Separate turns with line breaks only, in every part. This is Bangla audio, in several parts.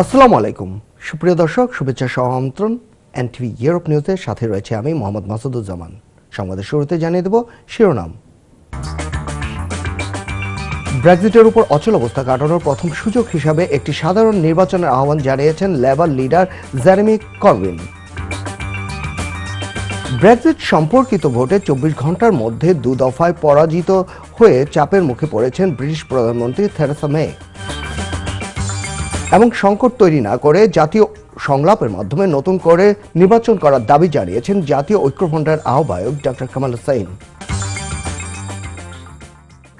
আসসালামু আলাইকুম সুপ্রিয় দর্শক, শুভেচ্ছা সহ আমন্ত্রণ এনটিভি ইউরোপ নিউজের সাথে রয়েছে আমি মোহাম্মদ মাসুদুজ্জামান। সংবাদের শুরুতে জানিয়ে দেব শিরোনাম। ব্রেক্সিটের উপর অচল অবস্থা কাটানোর প্রথম সুযোগ হিসাবে একটি সাধারণ নির্বাচনের আহ্বান জানিয়েছেন Labour leader Jeremy Corbyn. Brexit সম্পর্কিত ভোটে 24 ঘন্টার মধ্যে 2 দফায় পরাজিত হয়ে চাপের মুখে পড়েছেন ব্রিটিশ প্রধানমন্ত্রী থেরেসা মে এবং সংকট তৈরি না করে জাতীয় সংলাপের মাধ্যমে নতুন করে নির্বাচন করার দাবি জানিয়েছেন জাতীয় ঐক্যফ্রন্টের আহ্বায়ক ডক্টর কামাল হোসেন।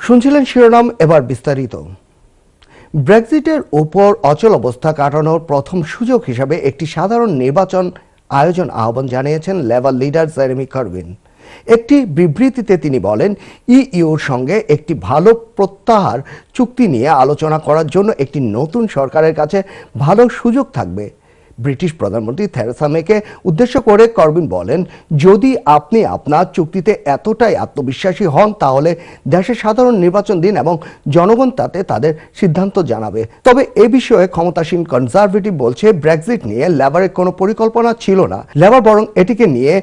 শুনছিলেন শিরোনাম, এবার বিস্তারিত। ব্রেক্সিটের উপর অচল অবস্থা কাটানোর প্রথম সুযোগ হিসাবে একটি সাধারণ নির্বাচন আয়োজন আহ্বান জানিয়েছেন লেবার লিডার জেরেমি করবিন। একটি বিবৃতিতে তিনি বলেন, ইইউর সঙ্গে একটি ভালো প্রত্যাহার চুক্তি নিয়ে আলোচনা করার জন্য একটি নতুন সরকারের কাছে ভালো সুযোগ থাকবে। ব্রিটিশ প্রধানমন্ত্রী থেরেসা মেকে উদ্দেশ্য করে করবিন বলেন, যদি আপনি আপনার চুক্তিতে এতটাই আত্মবিশ্বাসী হন তাহলে দেশে সাধারণ নির্বাচন দিন এবং জনগণ তাতে তাদের সিদ্ধান্ত জানাবে। তবে এ বিষয়ে ক্ষমতাসীন কনজারভেটিভ বলছে, ব্রেক্সিট নিয়ে লেবারের কোনো পরিকল্পনা ছিল না, লেবার বরং এটিকে নিয়ে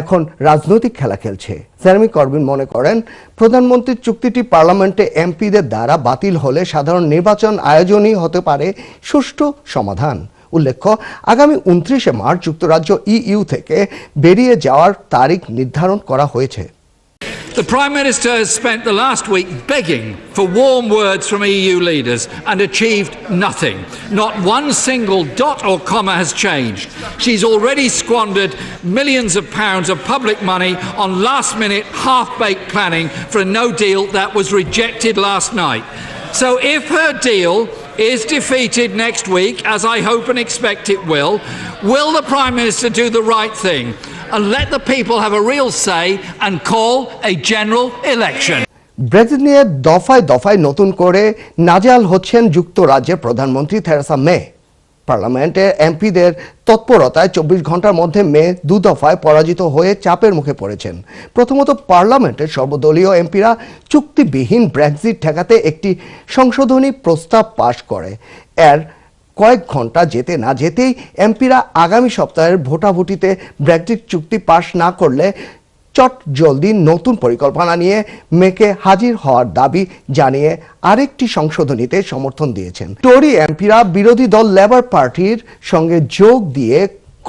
এখন রাজনৈতিক খেলা খেলছে। জেরেমি করবিন মনে করেন, প্রধানমন্ত্রীর চুক্তিটি পার্লামেন্টে এমপিদের দ্বারা বাতিল হলে সাধারণ নির্বাচন আয়োজনই হতে পারে সুষ্ঠু সমাধান। উল্লেখ্য, আগামী 29শে মার্চ যুক্তরাজ্য ইইউ থেকে বেরিয়ে যাওয়ার তারিখ নির্ধারণ করা হয়েছে।
The Prime Minister has spent the last week begging for warm words from EU leaders and achieved nothing. Not one single dot or comma has changed. She's already squandered millions of pounds of public money on last-minute, half-baked planning for a no deal that was rejected last night. So if her deal is defeated next week, as I hope and expect it will the Prime Minister do the right thing and let the people have a real say and call a general election?
Brexit নিয়ে দফায় দফায় নতুন করে নাজেহাল হচ্ছেন যুক্তরাজ্যের প্রধানমন্ত্রী থেরেসা মে। পার্লামেন্টের এমপিদের তৎপরতায় 24 ঘন্টার মধ্যে মে 2 দফায় পরাজিত হয়ে চাপের মুখে পড়েছেন। প্রথমত, পার্লামেন্টের সর্বদলীয় এমপিরা চুক্তিবিহীন ব্রেক্সিট ঠেকাতে একটি সংশোধনী প্রস্তাব পাশ করে। এর কয়েক ঘন্টা যেতে না যেতেই এমপিরা আগামী সপ্তাহের ভোটাভুটিতে ব্রেক্সিট চুক্তি পাশ না করলে চট জলদি নতুন পরিকল্পনা নিয়ে মেকে হাজির হওয়ার দাবি জানিয়ে আরেকটি সংশোধনীতে সমর্থন দিয়েছেন। টরি এমপিরা বিরোধী দল লেবার পার্টির সঙ্গে যোগ দিয়ে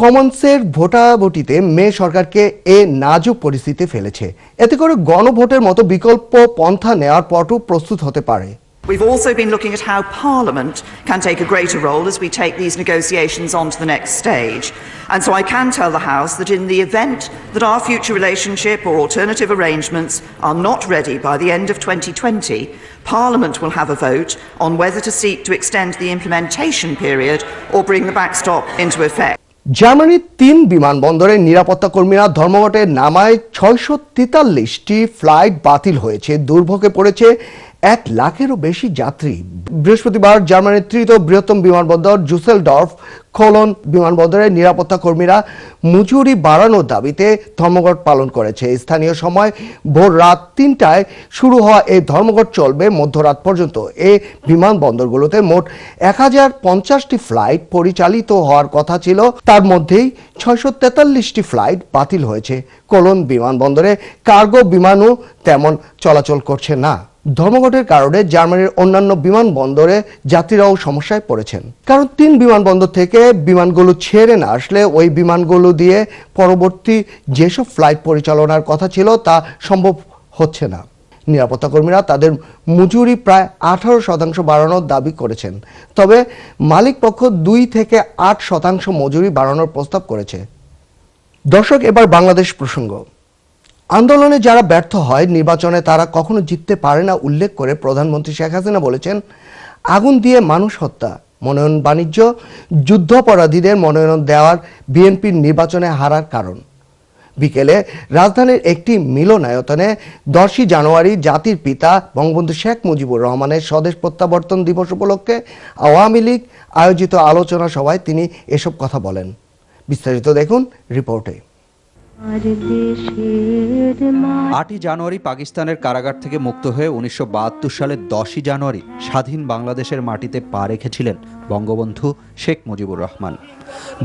কমন্সের ভোটাভুটিতে মে সরকারকে এ নাজুক পরিস্থিতিতে ফেলেছে। এতে করে গণভোটের মতো বিকল্প পন্থা নেওয়ার পটও প্রস্তুত হতে পারে।
We've also been looking at how Parliament can take a greater role as we take these negotiations on to the next stage. And so I can tell the House that in the event that our future relationship or alternative arrangements are not ready by the end of 2020, Parliament will have a vote on whether to seek to extend the implementation period or bring the backstop into effect.
জার্মানির 3 বিমানবন্দরের নিরাপত্তা কর্মীরা ধর্মঘটে নামায় 643টি ফ্লাইট বাতিল হয়েছে। দুর্ভোগে পড়েছে 1 লাখেরও বেশি যাত্রী। বৃহস্পতিবার জার্মানির তৃতীয় বৃহত্তম বিমানবন্দর জুসেলডর্ফ কোলন বিমানবন্দরের নিরাপত্তা কর্মীরা মজুরি বাড়ানোর দাবিতে ধর্মঘট পালন করেছে। স্থানীয় সময় ভোর রাত 3টায় শুরু হওয়া এই ধর্মঘট চলবে মধ্যরাত পর্যন্ত। এই বিমানবন্দরগুলোতে মোট 1050টি ফ্লাইট পরিচালিত হওয়ার কথা ছিল, তার মধ্যেই 643টি ফ্লাইট বাতিল হয়েছে। কোলন বিমানবন্দরে কার্গো বিমানও তেমন চলাচল করছে না। ধর্মঘটের কারণে জার্মানির অন্যান্য বিমানবন্দরে যাত্রীরাও সমস্যায় পড়েছেন, কারণ 3 বিমানবন্দর থেকে বিমানগুলো ছেড়ে না আসলে ওই বিমানগুলো দিয়ে পরবর্তী যেসব ফ্লাইট পরিচালনার কথা ছিল তা সম্ভব হচ্ছে না। নিরাপত্তা কর্মীরা তাদের মজুরি প্রায় 18% বাড়ানোর দাবি করেছেন, তবে মালিক পক্ষ 2 থেকে 8% মজুরি বাড়ানোর প্রস্তাব করেছে। দর্শক, এবার বাংলাদেশ প্রসঙ্গ। আন্দোলনে যারা ব্যর্থ হয় নির্বাচনে তারা কখনো জিততে পারে না উল্লেখ করে প্রধানমন্ত্রী শেখ হাসিনা বলেছেন, আগুন দিয়ে মানুষ হত্যা, মনোনয়ন বাণিজ্য, যুদ্ধাপরাধীদের মনোনয়ন দেওয়ার বিএনপির নির্বাচনে হারার কারণ। বিকেলে রাজধানীর একটি মিলনায়তনে 10ই জানুয়ারি জাতির পিতা বঙ্গবন্ধু শেখ মুজিবুর রহমানের স্বদেশ প্রত্যাবর্তন দিবস উপলক্ষে আওয়ামী লীগ আয়োজিত আলোচনা সভায় তিনি এসব কথা বলেন। বিস্তারিত দেখুন রিপোর্টে।
8ই জানুয়ারি পাকিস্তানের কারাগার থেকে মুক্ত হয়ে 1972 সালের 10ই জানুয়ারি স্বাধীন বাংলাদেশের মাটিতে পা রেখেছিলেন বঙ্গবন্ধু শেখ মুজিবুর রহমান।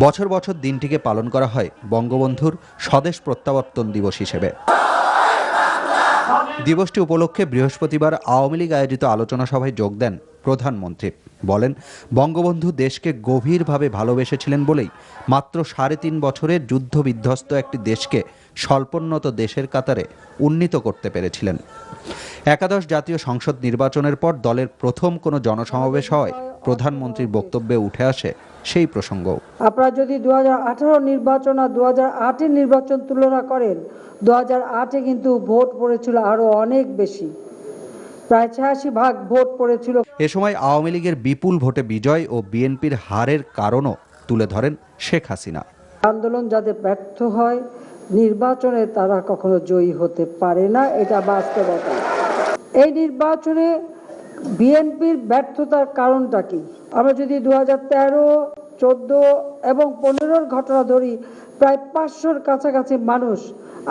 বছর বছর দিনটিকে পালন করা হয় বঙ্গবন্ধুর স্বদেশ প্রত্যাবর্তন দিবস হিসেবে। দিবসটি উপলক্ষে বৃহস্পতিবার আওয়ামী লীগ আয়োজিত আলোচনা সভায় যোগ দেন প্রধানমন্ত্রী। বলেন, বঙ্গবন্ধু দেশকে গভীরভাবে ভালোবেসেছিলেন বলেই মাত্র 3.5 বছরে যুদ্ধ বিধ্বস্ত একটি দেশকে স্বল্পোন্নত দেশের কাতারে উন্নীত করতে পেরেছিলেন। একাদশ জাতীয় সংসদ নির্বাচনের পর দলের প্রথম কোনো জনসমাবেশ হয় প্রধানমন্ত্রীর বক্তব্যে উঠে আসে সেই প্রসঙ্গ।
আপনারা যদি 2018 নির্বাচন আর 2008 নির্বাচন তুলনা করেন, 2008 কিন্তু ভোট পড়েছিল আরো অনেক বেশি, প্রায় 86% ভোট পড়েছিল।
এ সময় আওয়ামী লীগের বিপুল ভোটে বিজয় ও বিএনপির হারের কারণও তুলে ধরেন শেখ হাসিনা।
আন্দোলন যাদের ব্যর্থ হয়, নির্বাচনে তারা কখনো জয়ী হতে পারে না, এটা বাস্তবতা। এই নির্বাচনে বিএনপির ব্যর্থতার কারণটা কি? আমরা যদি 2013, 14 এবং 15 ঘটনা ধরি, প্রায় 500-র কাছাকাছি মানুষ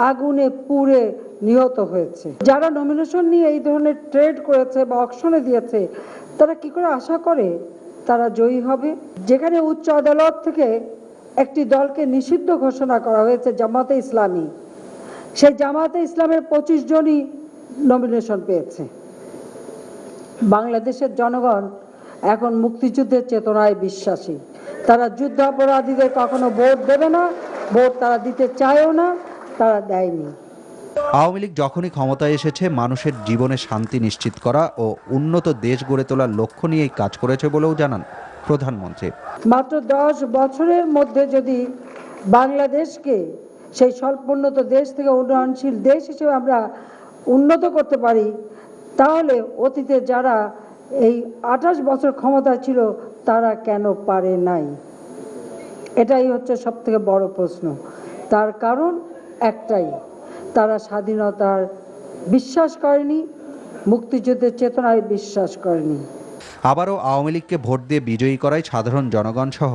আগুনে পুড়ে নিহত হয়েছে। যারা নমিনেশন নিয়ে এই ধরনের ট্রেড করেছে বা অকশনে দিয়েছে, তারা কি করে আশা করে তারা জয়ী হবে? যেখানে উচ্চ আদালত থেকে একটি দলকে নিষিদ্ধ ঘোষণা করা হয়েছে, জামাতে ইসলামী, সেই জামাতে ইসলামের 25 জনই নমিনেশন পেয়েছে। বাংলাদেশের জনগণ এখন মুক্তিযুদ্ধের চেতনায় বিশ্বাসী। তারা যুদ্ধাপরাধীদের কখনো ভোট দেবে না, ভোট তারা দিতে চায়ও না, তারা দেয়নি।
আওয়ামী লীগ যখনই ক্ষমতায় এসেছে মানুষের জীবনে শান্তি নিশ্চিত করা ও উন্নত দেশ গড়ে তোলার লক্ষ্য নিয়েই কাজ করেছে বলেও জানান প্রধানমন্ত্রী।
মাত্র 10 বছরের মধ্যে যদি বাংলাদেশকে সেই স্বল্পোন্নত দেশ থেকে উন্নয়নশীল দেশ হিসেবে আমরা উন্নত করতে পারি, তাহলে অতীতে যারা এই 28 বছর ক্ষমতায় ছিল তারা কেন পারে নাই? এটাই হচ্ছে সবথেকে বড় প্রশ্ন। তার কারণ একটাই, তারা স্বাধীনতার বিশ্বাস করেনি, মুক্তিযুদ্ধের চেতনায় বিশ্বাস করেনি।
আবারও আওয়ামী লীগকে ভোট দিয়ে বিজয়ী করায় সাধারণ জনগণ সহ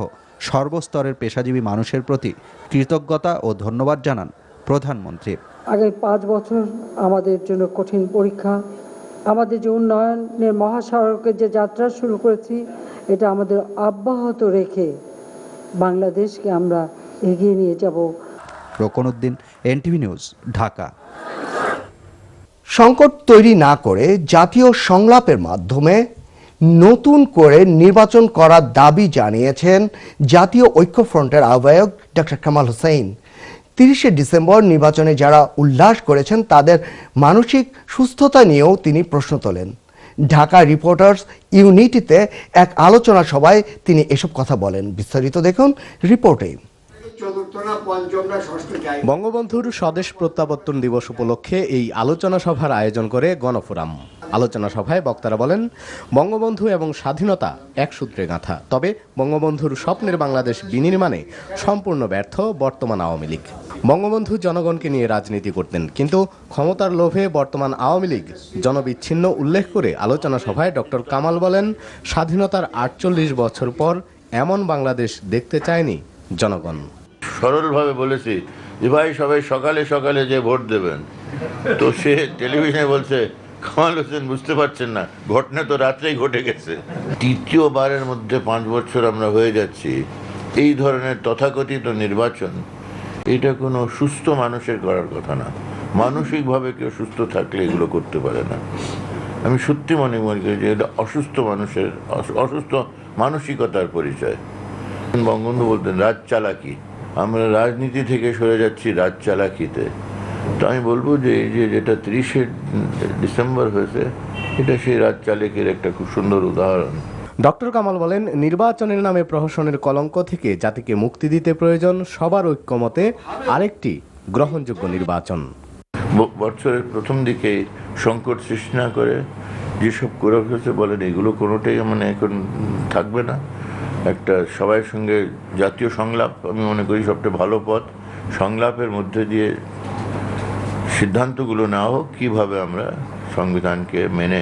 সর্বস্তরের পেশাজীবী মানুষের প্রতি কৃতজ্ঞতা ও ধন্যবাদ জানান প্রধানমন্ত্রী।
আগামী 5 বছর আমাদের জন্য কঠিন পরীক্ষা। আমাদের যে উন্নয়নের মহাসড়কের যে যাত্রা শুরু করেছি, এটা আমাদের অব্যাহত রেখে বাংলাদেশকে আমরা এগিয়ে নিয়ে যাব।
Rokonuddin, NTV news, Dhaka.
সংকট তৈরি না করে জাতীয় সংলাপের মাধ্যমে নতুন করে নির্বাচন করার দাবি জানিয়েছেন জাতীয় ঐক্যফ্রন্টের আহ্বায়ক ডক্টর কামাল হোসেন। 30শে ডিসেম্বর নির্বাচনে যারা উল্লাস করেছেন তাদের মানসিক সুস্থতা নিয়েও তিনি প্রশ্ন তোলেন। ঢাকা রিপোর্টার্স ইউনিটিতে এক আলোচনা সভায় তিনি এসব কথা বলেন। বিস্তারিত দেখুন রিপোর্টে।
বঙ্গবন্ধুর স্বদেশ প্রত্যাবর্তন দিবস উপলক্ষে এই আলোচনা সভার আয়োজন করে গণফোরাম। আলোচনা সভায় বক্তারা বলেন, বঙ্গবন্ধু এবং স্বাধীনতা এক সূত্রে গাঁথা, তবে বঙ্গবন্ধুর স্বপ্নের বাংলাদেশ বিনির্মাণে সম্পূর্ণ ব্যর্থ বর্তমান আওয়ামী লীগ। বঙ্গবন্ধু জনগণকে নিয়ে রাজনীতি করতেন, কিন্তু ক্ষমতার লোভে বর্তমান আওয়ামী লীগ জনবিচ্ছিন্ন উল্লেখ করে আলোচনা সভায় ডক্টর কামাল বলেন, স্বাধীনতার 48 বছর পর এমন বাংলাদেশ দেখতে চায়নি জনগণ।
সরলভাবে বলেছি যে ভাই সবাই সকালে সকালে যে ভোট দেবেন, তো সে টেলিভিশনে বলছে কামাল হোসেন বুঝতে পারছেন না, ঘটনা তো রাত্রেই ঘটে গেছে। তৃতীয়বারের মধ্যে 5 বছর আমরা হয়ে যাচ্ছি। এই ধরনের তথাকথিত নির্বাচন, এটা কোনো সুস্থ মানুষের করার কথা না। মানসিকভাবে কেউ সুস্থ থাকলে এগুলো করতে পারে না। আমি সত্যি মনে করি যে এটা অসুস্থ মানুষের অসুস্থ মানসিকতার পরিচয়। বঙ্গবন্ধু বলতেন রাজ চালাকি, আমরা রাজনীতি থেকে সরে যাচ্ছি রাজ চালাকিতে। তো আমি বলবো যে এই যে যেটা 30শে ডিসেম্বর হয়েছে, এটা সেই রাজ চালাকির একটা খুব সুন্দর উদাহরণ।
ডক্টর কামাল বলেন, নির্বাচনের নামে প্রহসনের কলঙ্ক থেকে জাতিকে মুক্তি দিতে প্রয়োজন সবার ঐক্যমতে আরেকটি গ্রহণযোগ্য নির্বাচন।
বছরের প্রথম দিকে সংকট সৃষ্টি না করে যেসব করে হয়েছে বলেন, এগুলো কোনোটাই মানে এখন থাকবে না। একটা সবাই সঙ্গে জাতীয় সংলাপ আমি মনে করি সবচেয়ে ভালো পথ। সংলাপের মধ্যে দিয়ে সিদ্ধান্তগুলো নেওয়া হোক কীভাবে আমরা সংবিধানকে মেনে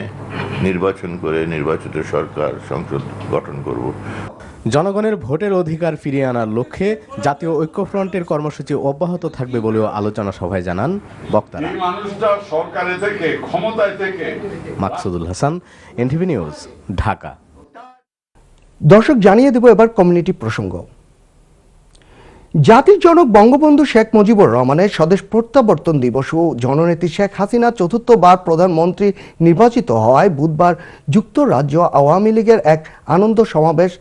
নির্বাচন করে নির্বাচিত সরকার সংসদ গঠন করব।
জনগণের ভোটের অধিকার ফিরিয়ে আনার লক্ষ্যে জাতীয় ঐক্যফ্রন্টের কর্মসূচি অব্যাহত থাকবে বলেও আলোচনা সভায় জানান বক্তারা।
মানুষটা সরকারে থেকে ক্ষমতায় থেকে।
Maksudul Hasan, NTV news, Dhaka.
দর্শক, জানিয়ে দেব এবার কমিউনিটি প্রসঙ্গ। জাতির জনক বঙ্গবন্ধু শেখ মুজিবুর রহমানের স্বদেশ প্রত্যাবর্তন দিবস ও জননেত্রী শেখ হাসিনা চতুর্থবার প্রধানমন্ত্রী নির্বাচিত হওয়ায় বুধবার যুক্তরাজ্য আওয়ামী লীগের এক আনন্দ সমাবেশ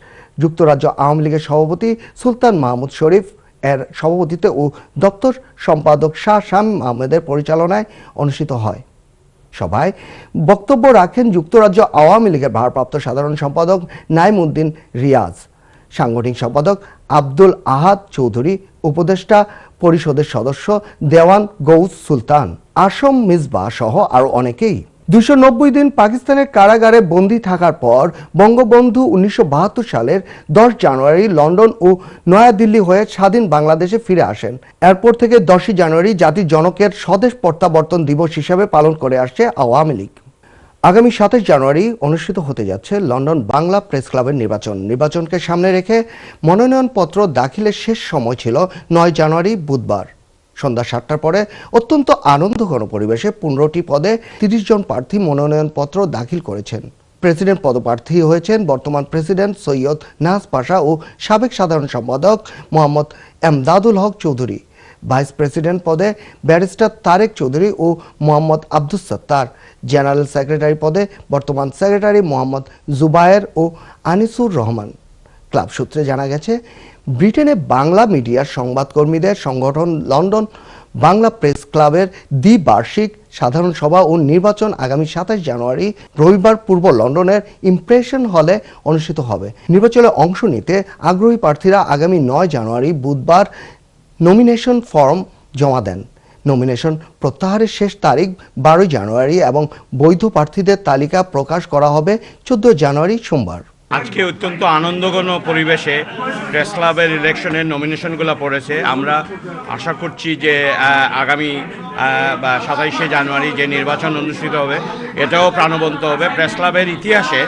যুক্তরাজ্য আওয়ামী লীগের সভাপতি সুলতান মাহমুদ শরীফ এর সভাপতিত্বে ও দপ্তর সম্পাদক শাহ শামীম আহমেদের পরিচালনায় অনুষ্ঠিত হয়। সভায় বক্তব্য রাখেন যুক্তরাজ্য আওয়ামী লীগের ভারপ্রাপ্ত সাধারণ সম্পাদক নাইম উদ্দিন রিয়াজ, সাংগঠনিক সম্পাদক আব্দুল আহাদ চৌধুরী, উপদেষ্টা পরিষদের সদস্য দেওয়ান গৌস সুলতান, আসম মিসবাহ সহ আরো অনেকেই। 290 দিন পাকিস্তানের কারাগারে বন্দী থাকার পর বঙ্গবন্ধু 1972 সালের 10 জানুয়ারি লন্ডন ও নয়াদিল্লি হয়ে স্বাধীন বাংলাদেশে ফিরে আসেন। এরপর থেকে 10 জানুয়ারি জাতির জনকের স্বদেশ প্রত্যাবর্তন দিবস হিসেবে পালন করে আসছে আওয়ামী লীগ। আগামী 27 জানুয়ারি অনুষ্ঠিত হতে যাচ্ছে লন্ডন বাংলা প্রেস ক্লাবের নির্বাচনকে সামনে রেখে মনোনয়নপত্র দাখিলের শেষ সময় ছিল 9 জানুয়ারি বুধবার সন্ধ্যা 7টার পরে অত্যন্ত আনন্দঘন পরিবেশে 15টি পদে 30 জন প্রার্থী মনোনয়নপত্র দাখিল করেছেন। প্রেসিডেন্ট পদপ্রার্থী হয়েছেন বর্তমান প্রেসিডেন্ট সৈয়দ নাজ পাশা ও সাবেক সাধারণ সম্পাদক মোহাম্মদ এমদাদুল হক চৌধুরী। ভাইস প্রেসিডেন্ট পদে ব্যারিস্টার তারেক চৌধুরী ও মোহাম্মদ আব্দুস সত্তার। জেনারেল সেক্রেটারি পদে বর্তমান সেক্রেটারি মোহাম্মদ জুবায়ের ও আনিসুর রহমান। ক্লাব সূত্রে জানা গেছে, ব্রিটেনে বাংলা মিডিয়ার সংবাদকর্মীদের সংগঠন লন্ডন বাংলা প্রেস ক্লাবের দ্বিবার্ষিক সাধারণ সভা ও নির্বাচন আগামী 27 জানুয়ারি রবিবার পূর্ব লন্ডনের ইমপ্রেশন হলে অনুষ্ঠিত হবে। নির্বাচনে অংশ নিতে আগ্রহী প্রার্থীরা আগামী 9 জানুয়ারি বুধবার নমিনেশন ফর্ম জমা দেন। নমিনেশন প্রত্যাহারের শেষ তারিখ 12 জানুয়ারি এবং বৈধ প্রার্থীদের তালিকা প্রকাশ করা হবে 14 জানুয়ারি সোমবার।
আজকে অত্যন্ত আনন্দঘন পরিবেশে প্রেস ক্লাবের ইলেকশনের নমিনেশনগুলো পড়েছে। আমরা আশা করছি যে আগামী 27শে জানুয়ারি যে নির্বাচন অনুষ্ঠিত হবে এটাও প্রাণবন্ত হবে। প্রেস ক্লাবের ইতিহাসে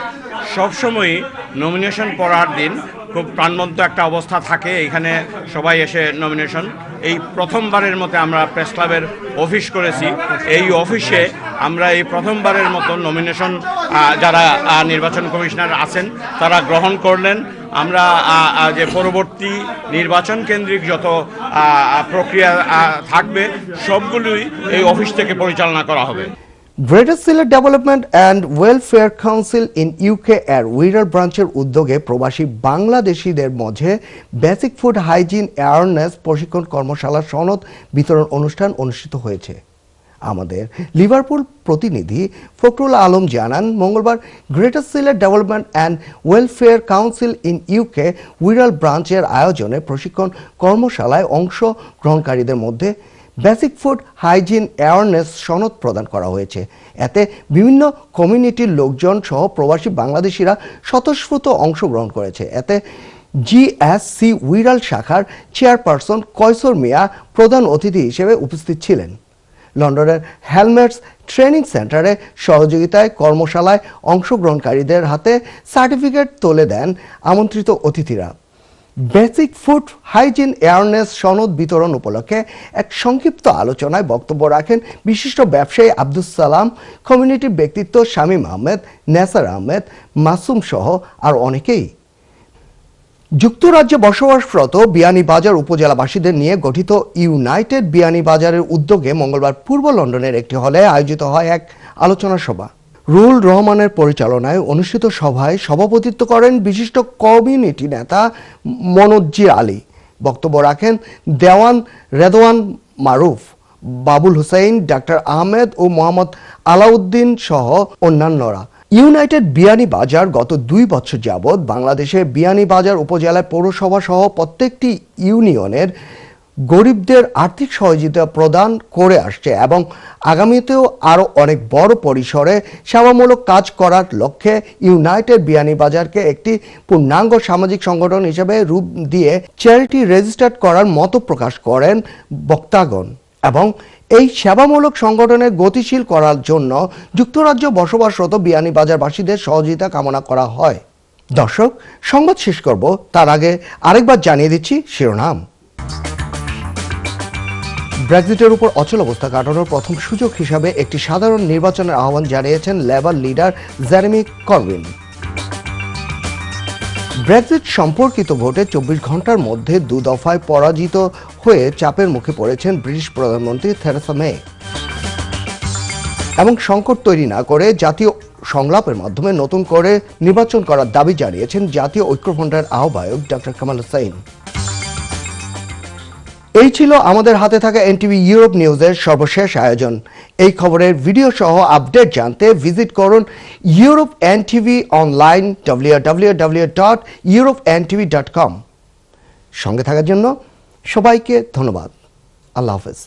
সবসময়ই নমিনেশন পড়ার দিন খুব প্রাণবন্ত একটা অবস্থা থাকে। এখানে সবাই এসে নমিনেশন, এই প্রথমবারের মতো আমরা প্রেস ক্লাবের অফিস করেছি। এই অফিসে আমরা এই প্রথমবারের মতো নমিনেশন যারা নির্বাচন কমিশনার আছেন তারা গ্রহণ করলেন। আমরা যে পরবর্তী নির্বাচন কেন্দ্রিক যত প্রক্রিয়া থাকবে সবগুলোই এই অফিস থেকে পরিচালনা করা হবে।
Greater Sylhet development and welfare council in UK এর উইরার ব্রাঞ্চের উদ্যোগে প্রবাসী বাংলাদেশিদের মধ্যে বেসিক ফুড হাইজিন অ্যাওয়ারনেস প্রশিক্ষণ কর্মশালার সনদ বিতরণ অনুষ্ঠান অনুষ্ঠিত হয়েছে। আমাদের লিভারপুল প্রতিনিধি ফখরুল আলম জানান, মঙ্গলবার greater Sylhet development and welfare council in UK Wirral ব্রাঞ্চের আয়োজনে প্রশিক্ষণ কর্মশালায় অংশগ্রহণকারীদের মধ্যে বেসিক ফুড হাইজিন অ্যাওয়ারনেস সনদ প্রদান করা হয়েছে। এতে বিভিন্ন কমিউনিটির লোকজন সহ প্রবাসী বাংলাদেশিরা স্বতঃস্ফূর্ত অংশগ্রহণ করেছে। এতে জিএসসি উইরাল শাখার চেয়ারপারসন কয়সর মিয়া প্রধান অতিথি হিসেবে উপস্থিত ছিলেন। লন্ডনের হেলমেটস ট্রেনিং সেন্টারে সহযোগিতায় কর্মশালায় অংশগ্রহণকারীদের হাতে সার্টিফিকেট তুলে দেন আমন্ত্রিত অতিথিরা। বেসিক ফুড হাইজিন অ্যাওয়ারনেস সনদ বিতরণ উপলক্ষে এক সংক্ষিপ্ত আলোচনায় বক্তব্য রাখেন বিশিষ্ট ব্যবসায়ী আব্দুস সালাম, কমিউনিটির ব্যক্তিত্ব শামীম আহমেদ, নেসার আহমেদ, মাসুম সহ আর অনেকেই। যুক্তরাজ্যে বসবাসরত বিয়ানীবাজার উপজেলাবাসীদের নিয়ে গঠিত ইউনাইটেড বিয়ানীবাজারের উদ্যোগে মঙ্গলবার পূর্ব লন্ডনের একটি হলে আয়োজিত হয় এক আলোচনা সভা। রুহুল রহমানের পরিচালনায় অনুষ্ঠিত সভায় সভাপতিত্ব করেন বিশিষ্ট কমিউনিটি নেতা মনোজ্জির আলী। বক্তব্য রাখেন দেওয়ান রেদওয়ান মারুফ, বাবুল হুসাইন, ডাক্তার আহমেদ ও মোহাম্মদ আলাউদ্দিন সহ অন্যান্যরা। ইউনাইটেড বিয়ানীবাজার গত 2 বছর যাবৎ বাংলাদেশে বিয়ানীবাজার উপজেলায় পৌরসভা সহ প্রত্যেকটি ইউনিয়নের গরিবদের আর্থিক সহযোগিতা প্রদান করে আসছে এবং আগামীতেও আরও অনেক বড় পরিসরে সেবামূলক কাজ করার লক্ষ্যে ইউনাইটেড বিয়ানীবাজারকে একটি পূর্ণাঙ্গ সামাজিক সংগঠন হিসেবে রূপ দিয়ে চ্যারিটি রেজিস্টার্ড করার মত প্রকাশ করেন বক্তাগণ এবং এই সেবামূলক সংগঠনের গতিশীল করার জন্য যুক্তরাজ্য বসবাসরত বিয়ানীবাজারবাসীদের সহযোগিতা কামনা করা হয়। দর্শক, সংবাদ শেষ করব তার আগে আরেকবার জানিয়ে দিচ্ছি শিরোনাম। ব্রেক্সিটের উপর অচল অবস্থা কাটানোর প্রথম সুযোগ হিসাবে একটি সাধারণ নির্বাচনের আহ্বান জানিয়েছেন Labour leader Jeremy Corbyn. Brexit সম্পর্কিত ভোটে 24 ঘন্টার মধ্যে 2 দফায় পরাজিত হয়ে চাপের মুখে পড়েছেন ব্রিটিশ প্রধানমন্ত্রী থেরেসা মে এবং সংকট তৈরি না করে জাতীয় সংলাপের মাধ্যমে নতুন করে নির্বাচন করার দাবি জানিয়েছেন জাতীয় ঐক্যফ্রন্টের আহ্বায়ক ডক্টর কামাল হোসেন। এই ছিল আমাদের হাতে থাকা এনটিভি ইউরোপ নিউজের সর্বশেষ আয়োজন। এই খবরের ভিডিও সহ আপডেট জানতে ভিজিট করুন ইউরোপ এনটিভি অনলাইন www.europentv.com। সঙ্গে থাকার জন্য সবাইকে ধন্যবাদ। আল্লাহ হাফেজ।